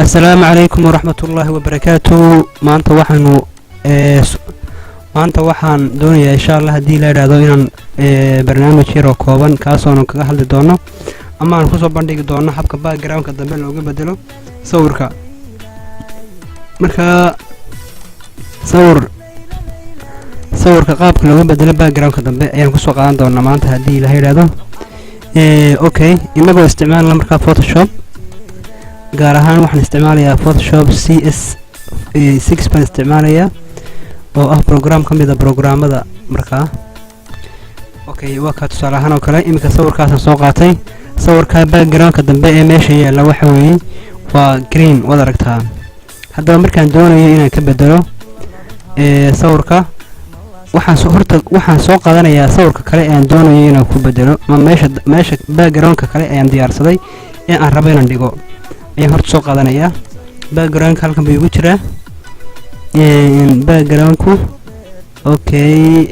السلام عليكم ورحمة الله وبركاته. maanta waxaan doonayaa insha Allah hadii la yiraahdo inaan barnaamij yar oo kooban kaasoo kaga hadli doono ama aan ku soo bandhigi doono habka background-ka dambe looga bedelo sawirka. Marka sawirka qaabka looga bedelo background-ka dambe ayaan ku soo qaadan doonaa maanta hadii la yiraahdo. Okay, inagoo isticmaalna marka Photoshop gaar ahaan waxaan isticmaalayaa Photoshop CS6 baan isticmaalayaa oo ah program kamid ah programmada markaa. Okay, waa ka tusaale ahaan oo kale imika sawirkaas soo qaatay. Sawirka background-ka dambe ee meesha yaala waxa weeye waa green wada aragtaa. Haddaba markaan doonayo inaan ka bedelo sawirka waxaan soo qaadanayaa sawirka kale ee aan doonayo inaan ku bedelo meesha background-ka kale ee aan diyaarsaday ee aan rabo inaan dhigo ayaan horta soo qaadanayaa. background-ka halkan buu igu jiraa background-ku. Okay,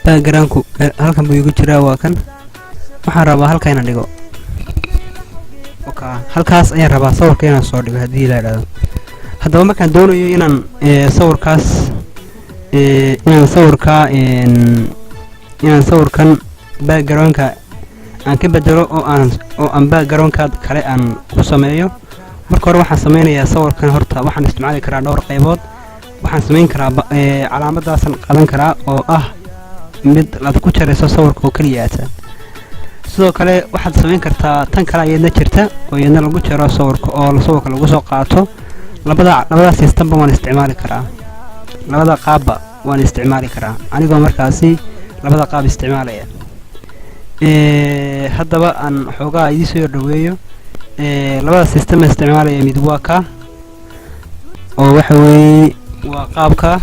background-ku halkan buu igu jiraa waa kan. waxaan rabaa halka inaan dhigo. Okay, halkaas ayaan rabaa sawirka inaan soo dhigo hadii la yiraahdo. haddaba markaan doonayo inaan sawirkan background-ka aan ka bedelo oo aan background-ka kale aan ku sameeyo. marka hore waxaan sameynayaa sawirkan horta waxaan isticmaali karaa dhowr qaybood. waxaan sameyn karaa calaamadaasan qadan karaa oo ah mid la ku jarayso sawirka oo kaliya ah. sidoo kale waxaad sameyn kartaa tan kale ayadna jirta oo iyadna lagu jaro sawirka oo sawirka lagu soo qaato. labada system waan isticmaali karaa. labada qaabba waan isticmaali karaa anigoo markaasi labada qaab isticmaalaya. haddaba aan xoogaa idin soo dhaweeyo labada system isticmaalaya mid waa ka oo waxa weeye waa qaabka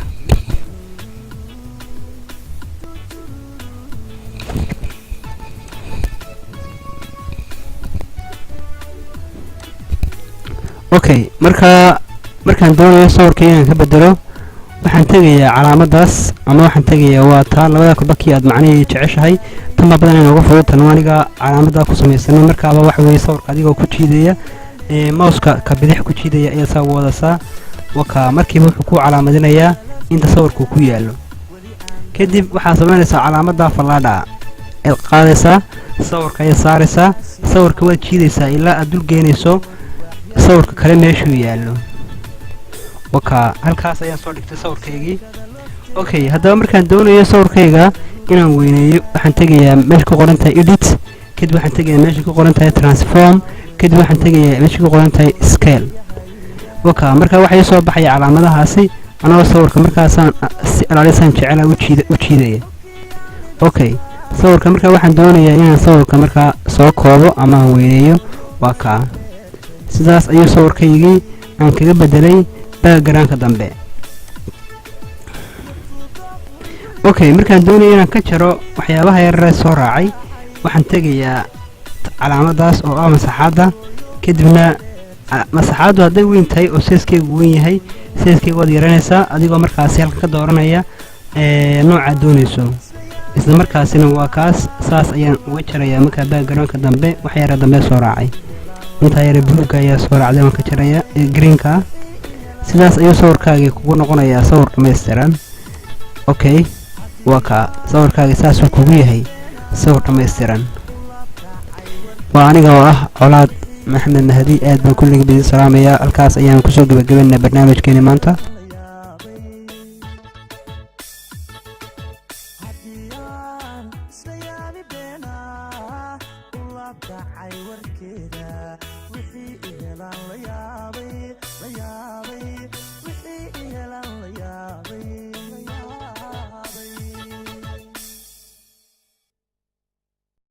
okay. markaan doonayo sawirka inaan ka bedelo waxaan tagayaa calaamadaas ama waxaan tagayaa waa taa labada kubakii aad macnaheedu jeceshahay. tan badan inaan uga fududan aniga calaamada ku sameeysan markaaba waxa weeye sawirka adigoo ku jiidaya mouse-ka ka bidix ku jiidaya ayaa soo wadasa. waka markiiba wuxuu ku calaamadinayaa inta sawirku ku yaalo. kadib waxaad sameynaysaa calaamada falaadha ee qaadaysa sawirka ay saaraysa sawirka waad jiidaysaa ilaa aad dul geynayso sawirka kale meeshuu yaalo. waka halkaas ayaan soo dhigtay sawirkaygii. okay, haddaba markaan doonayo sawirkayga inaan weyneeyo waxaan tagayaa meesha ku qoran tahay edit. kadib waxaan tagayaa meesha ku qoran tahay transform. kadib waxaan tagayaa meesha ku qoran tahay scale. waka marka waxay soo baxay calaamadahaasi anoo sawirka markaasaan si alaalisan jecel u jiidaya. okay, sawirka marka waxaan doonayaa inaan sawirka marka soo koobo ama weyneeyo. waka sidaas ayuu sawirkaygii aan kaga bedelay background-ka dambe. okay, markaan doonayo inaan ka jaro waxyaabaha yaryar soo raacay waxaan tagayaa calaamadaas oo ah masaxaadda. kadibna masaxaaddu hadday weyn tahay oo size-keegu weyn yahay size-keegu waad yaranaysaa adigoo markaasi halka ka dooranaya nooca doonayso. isla markaasina waa kaas saas ayaan uga jarayaa marka background-ka dambe wax yar dambe soo raacay. inta yar buluugga ayaa soo raacday waan ka jarayaa green-ka. sidaas ayuu sawirkaaga kugu noqonayaa sawir dhameystiran. okay, waa ka sawirkaaga saas uu kugu yahay sawir dhameystiran. waa aniga oo ah Colaad Maxamed Mahdi aad baan kulliga bidin salaamayaa. halkaas ayaan ku soo gabagabeynaa barnaamijkeena maanta. warkeeda wixii ihelaan la